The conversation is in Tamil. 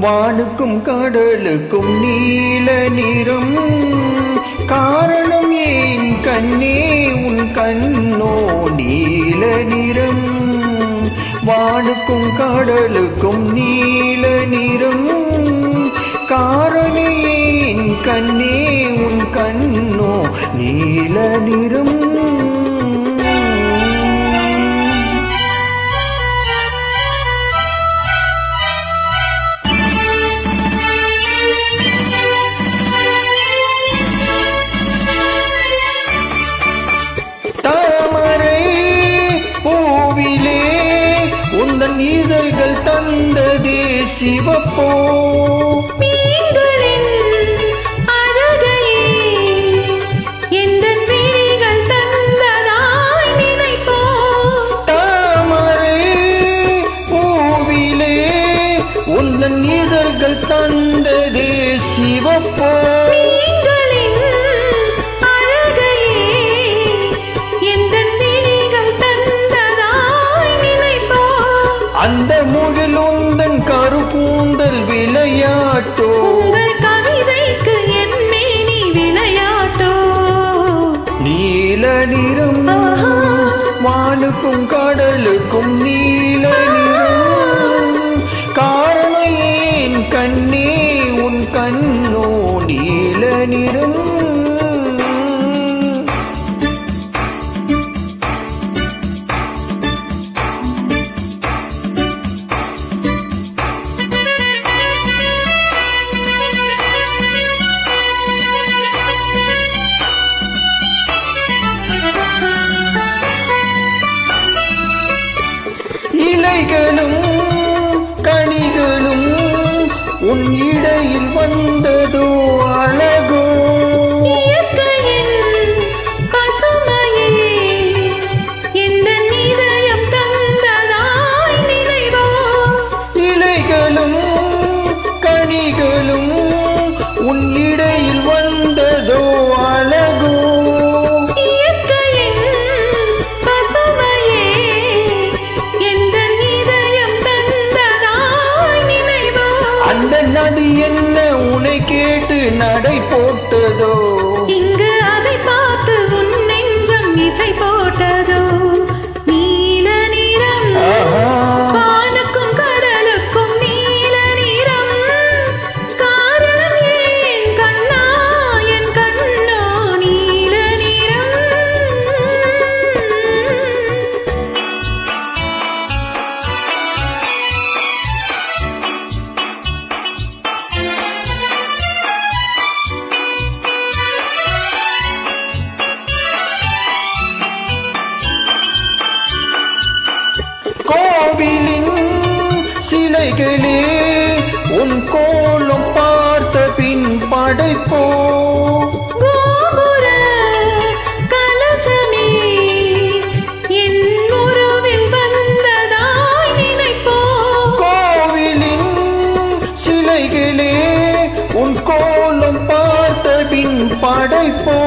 வானுக்கும் கடலுக்கும் நீல நிறம், காரணம் ஏன் கண்ணே உன் கண்ணோ நீல நிறம். வானுக்கும் கடலுக்கும் நீல நிறம், காரணம் ஏன் கண்ணே உன் கண்ணோ நீல நிறம். உந்தன் இதழ்கள் தந்ததே சிவப்போ, மீன்களின் அழகையே எந்தன் விழிகள் தந்ததாய் நினைப்போ. தாமரை பூவிலே உந்தன் இதழ்கள் தந்ததே சிவப்போ, அந்த முகில் உந்தன் கருப்பூந்தல் விளையாட்டோ. உங்கள் கவிதைக்கு என் மேனி விளையாட்டோ. நீல நிறம், வானுக்கும் கடலுக்கும் நீல நிறம், காரணம் ஏன் கண்ணே உன் கண்ணோ நீல நிறம். இலைகளும் கனிகளும் உன் இடையில் வந்ததோ அழகோ. பசுமையே இந்த இதயம் தந்ததாய் நினைவோ. இலைகளும் கனிகளும் உன் இடையில் வந்ததோ அழகோ. அந்த நதி என்ன உன்னை கேட்டு நடை போட்டதோ. இங்கு அதை பார்த்து உன் நெஞ்சம் இசை போட்டதோ. நீல நிறம், வானுக்கும் கடலுக்கும் நீல நிறம், காரணம் ஏன் கண்ணா என் கண்ணோ நீல நிறம். கோவிலின் சிலைகளே உன் கோலம் பார்த்த பின் படைப்போ. கோபுர கலசமே என் உருவில் வந்ததாய் நினைப்போ. கோவிலின் சிலைகளே உன் கோலம் பார்த்த பின் படைப்போ.